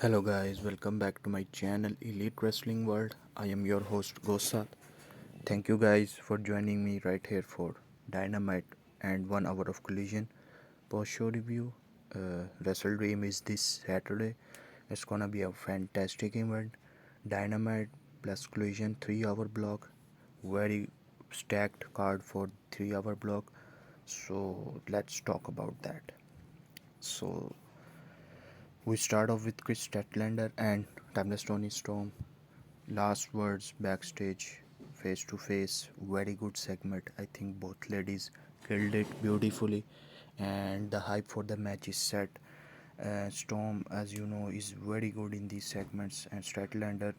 Hello guys, welcome back to my channel Elite Wrestling World. I am your host GhostSaad. Thank you guys for joining me right here for Dynamite and 1 hour of Collision post-show review. WrestleDream is this Saturday. It's gonna be a fantastic event. Dynamite plus Collision 3 hour block. Very stacked card for 3 hour block. So let's talk about that. So we start off with Kris Statlander and Timeless Toni Storm. Last words backstage, face to face. Very good segment. I think both ladies killed it beautifully, and the hype for the match is set. Storm, as you know, is very good in these segments, and Statlander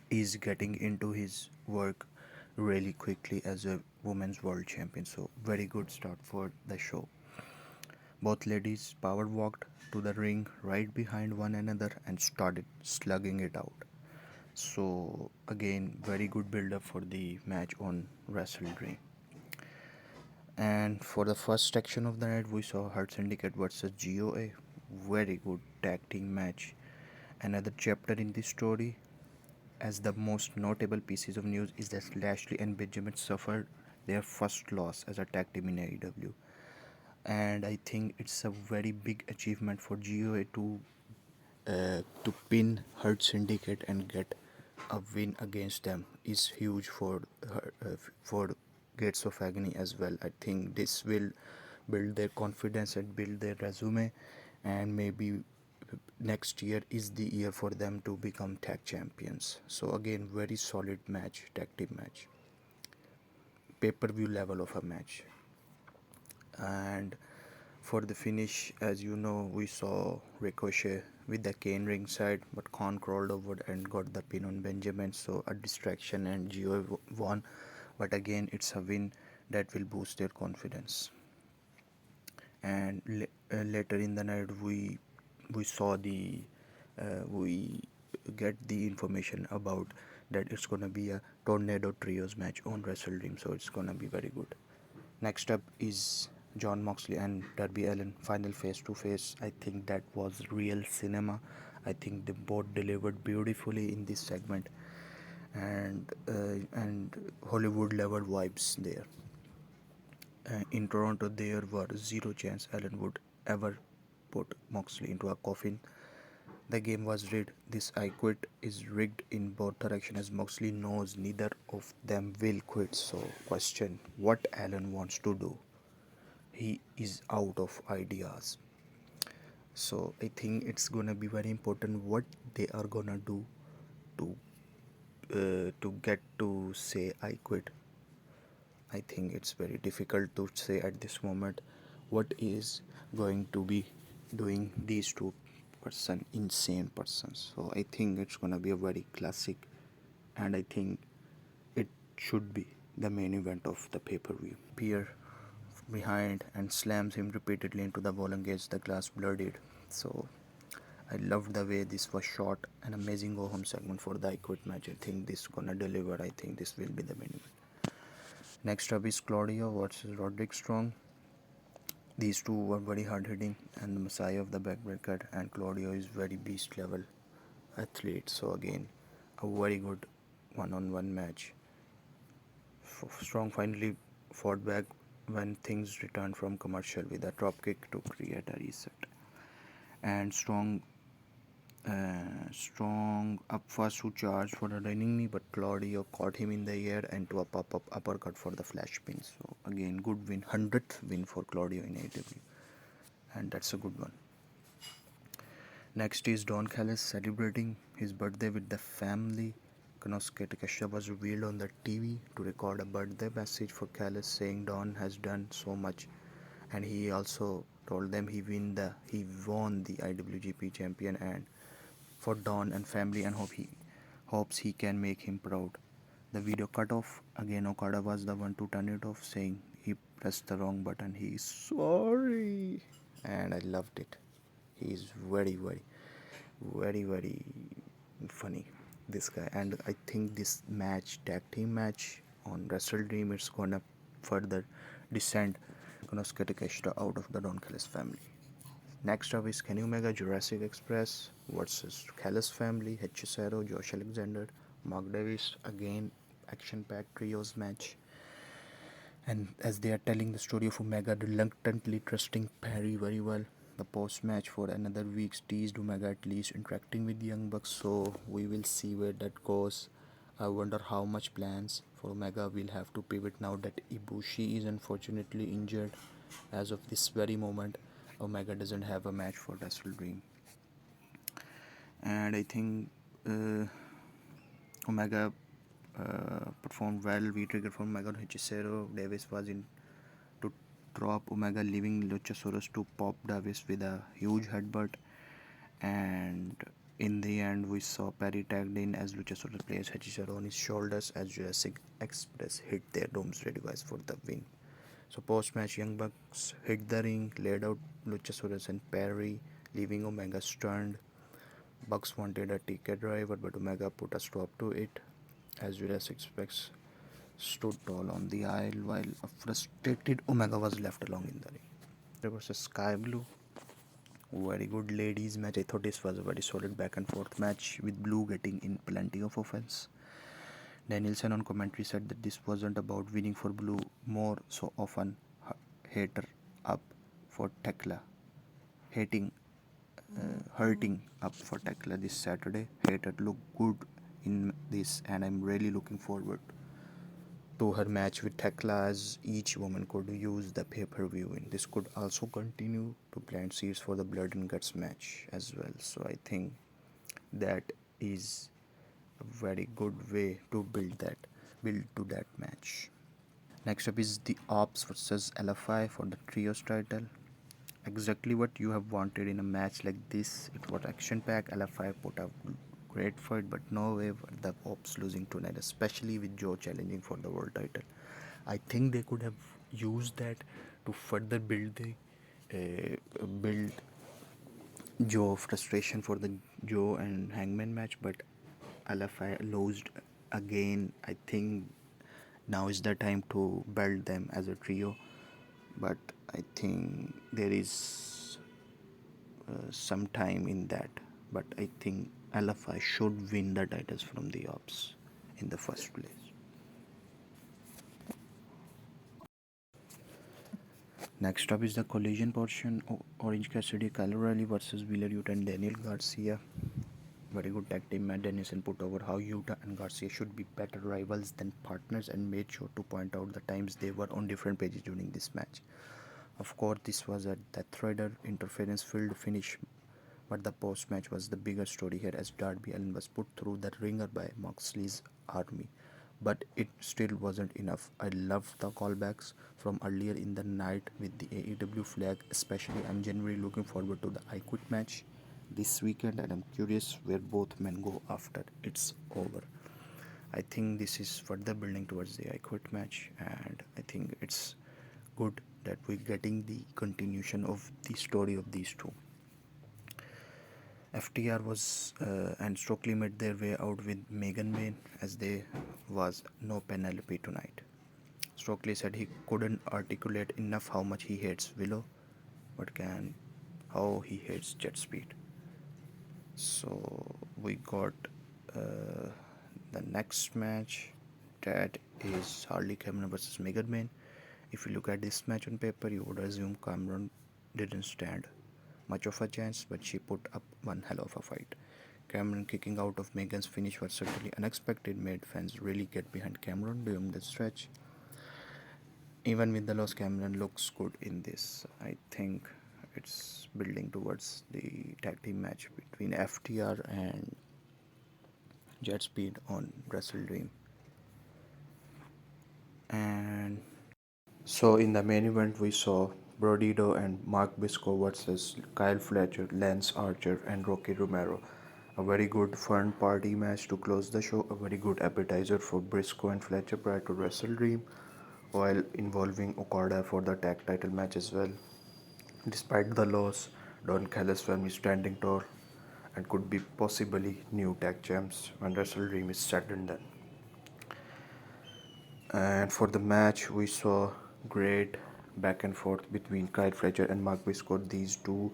is getting into his work really quickly as a women's world champion. So, very good start for the show. Both ladies power walked to the ring right behind one another and started slugging it out. So again, very good build up for the match on WrestleDream. And for the first section of the night, we saw Hurt Syndicate versus GOA. Very good tag team match. Another chapter in this story, as the most notable pieces of news is that Lashley and Benjamin suffered their first loss as a tag team in AEW. And I think it's a very big achievement for GOA to pin Hurt Syndicate and get a win against them is huge for Gates of Agony as well. I think this will build their confidence and build their resume, and maybe next year is the year for them to become tag champions. So again, very solid match, tag team match, pay-per-view level of a match. And for the finish, as you know, we saw Ricochet with the cane ringside, but Khan crawled over and got the pin on Benjamin, so a distraction and Gio won. But again, it's a win that will boost their confidence. And later in the night, we saw we get the information about that it's gonna be a Tornado Trios match on WrestleDream, so it's gonna be very good. Next up is John Moxley and Darby Allin final face to face. I think that was real cinema. I think they both delivered beautifully in this segment, and Hollywood level vibes there. In Toronto, there were zero chance Allin would ever put Moxley into a coffin. The game was rigged. This I quit is rigged in both directions, as Moxley knows neither of them will quit. So question what Allin wants to do. He is out of ideas. So I think it's gonna be very important what they are gonna do to get to say I quit. I think it's very difficult to say at this moment what is going to be doing these insane persons. So I think it's gonna be a very classic, and I think it should be the main event of the pay-per-view. Pierre behind and slams him repeatedly into the wall and gets the glass bloodied. So I loved the way this was shot. An amazing go home segment for the I Quit match. I think this gonna deliver. I think this will be the main event. Next up is Claudio versus Roderick Strong. These two were very hard hitting, and the Messiah of the backbreaker and Claudio is very beast level athlete. So again, a very good one-on-one match. Strong finally fought back when things returned from commercial with a dropkick to create a reset. And Strong up first to charge for the running knee, but Claudio caught him in the air and to a pop-up uppercut for the flash pin. So again, good win, 100th win for Claudio in AEW, and that's a good one. Next is Don Callis celebrating his birthday with the family. Konosuke Takeshita was revealed on the TV to record a birthday message for Callis, saying Don has done so much, and he also told them he won the IWGP champion, and for Don and family, and hopes he can make him proud. The video cut off. Again, Okada was the one to turn it off, saying he pressed the wrong button. He is sorry, and I loved it. He is very, very, very, very funny, this guy. And I think this tag team match on WrestleDream, it's gonna further descend Konosuke Takeshita out of the Don Callis family. Next up is Kenny Omega Jurassic Express versus Callis family, Hechicero, Josh Alexander, Mark Davis. Again, action-packed trios match. And as they are telling the story of Omega reluctantly trusting Perry very well, the post-match for another week teased Omega at least interacting with the Young Bucks. So we will see where that goes. I wonder how much plans for Omega will have to pivot now that Ibushi is unfortunately injured. As of this very moment, Omega doesn't have a match for WrestleDream. And I think Omega performed well. We triggered from Omega Hechicero. Davis was in to drop Omega, leaving Luchasaurus to pop Davis with a huge headbutt. And in the end, we saw Perry tagged in as Luchasaurus placed Hechicero on his shoulders as Jurassic Express hit their Doomsday device for the win. So post-match, Young Bucks hit the ring, laid out Luchasaurus and Perry, leaving Omega stunned. Bucks wanted a TK driver, but Omega put a stop to it as Jurassic Express stood tall on the aisle while a frustrated Omega was left alone in the ring. There was a Sky Blue. Very good ladies match. I thought this was a very solid back and forth match with Blue getting in plenty of offense. Danielson on commentary said that this wasn't about winning for Blue, more so often hater up for Tekla, hating, hurting up for Tekla this Saturday. Hater looked good in this, and I'm really looking forward to her match with Tekla as each woman could use the pay-per-view in. This could also continue to plant seeds for the Blood and Guts match as well. So I think that is a very good way to build to that match. Next up is the Opps versus LFI for the Trios title. Exactly what you have wanted in a match like this. It was action packed. LFI put up great fight, but no way were the Opps losing tonight, especially with Joe challenging for the world title. I think they could have used that to further build Joe frustration for the Joe and Hangman match, but LFI lost again. I think now is the time to build them as a trio, but I think there is some time in that. But I think LFI should win the titles from the Ops in the first place. Next up is the collision portion. Orange Cassidy, Kyle O'Reilly versus Wheeler Yuta and Daniel Garcia. Very good tag team. Matt Dennison put over how Yuta and Garcia should be better rivals than partners and made sure to point out the times they were on different pages during this match. Of course, this was a Death Rider interference filled finish, but the post match was the bigger story here as Darby Allin was put through the ringer by Moxley's army. But it still wasn't enough. I loved the callbacks from earlier in the night with the AEW flag, especially. I'm genuinely looking forward to the I Quit match this weekend, and I'm curious where both men go after it's over. I think this is further building towards the I Quit match, and I think it's good that we're getting the continuation of the story of these two. FTR was and Stokely made their way out with Megan Main as there was no Penelope tonight. Stokely said he couldn't articulate enough how much he hates Willow, but can how he hates Jet Speed. So we got the next match, that is Harley Cameron versus Megan Main. If you look at this match on paper, you would assume Cameron didn't stand much of a chance, but she put up one hell of a fight. Cameron kicking out of Megan's finish was certainly unexpected, made fans really get behind Cameron during the stretch. Even with the loss, Cameron looks good in this. I think it's building towards the tag team match between FTR and Jet Speed on WrestleDream. And so in the main event, we saw Brodido and Mark Bisco versus Kyle Fletcher, Lance Archer, and Rocky Romero. A very good fun party match to close the show. A very good appetizer for Briscoe and Fletcher prior to WrestleDream, while involving Okada for the tag title match as well. Despite the loss, Don Callis family standing tall and could be possibly new tag champs when WrestleDream is said and done. And for the match, we saw great back and forth between Kyle Fletcher and Mark Biscott. These two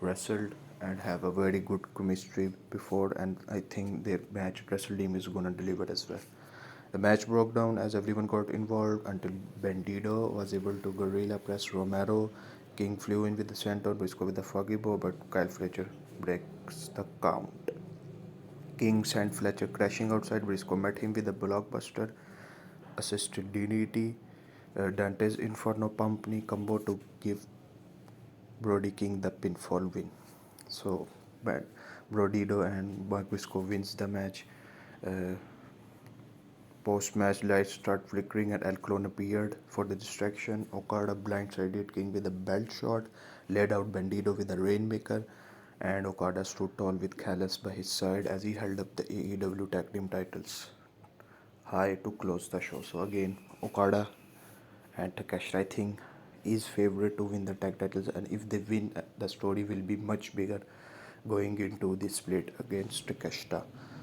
wrestled and have a very good chemistry before, and I think their match WrestleDream is gonna deliver as well. The match broke down as everyone got involved until Bandido was able to gorilla press Romero. King flew in with the center, Briscoe with the foggy bow, but Kyle Fletcher breaks the count. King sent Fletcher crashing outside. Briscoe met him with a blockbuster assisted DDT. Dante's Inferno Pumpney combo to give Brody King the pinfall win. So, but Brodido and Briscoe wins the match. Uh, Post-match lights start flickering and El Clone appeared for the distraction. Okada blindsided King with a belt shot, laid out Bandido with a rainmaker, and Okada stood tall with Callis by his side as he held up the AEW Tag Team titles high to close the show. So again, Okada and Takeshita, I think, is favorite to win the tag titles, and if they win, the story will be much bigger going into the split against Takeshita.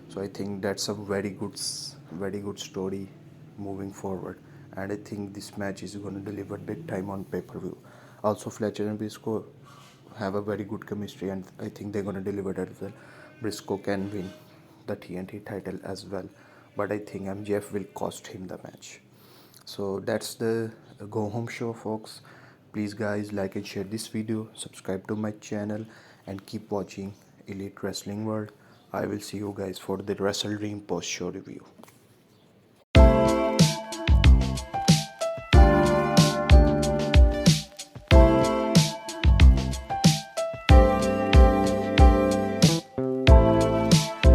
So I think that's a very good story moving forward, and I think this match is going to deliver big time on pay-per-view. Also, Fletcher and Briscoe have a very good chemistry, and I think they're going to deliver that as well. Briscoe can win the TNT title as well, but I think MJF will cost him the match. So that's the go home show, folks. Please, guys, like and share this video, subscribe to my channel, and keep watching Elite Wrestling World. I will see you guys for the WrestleDream post show review.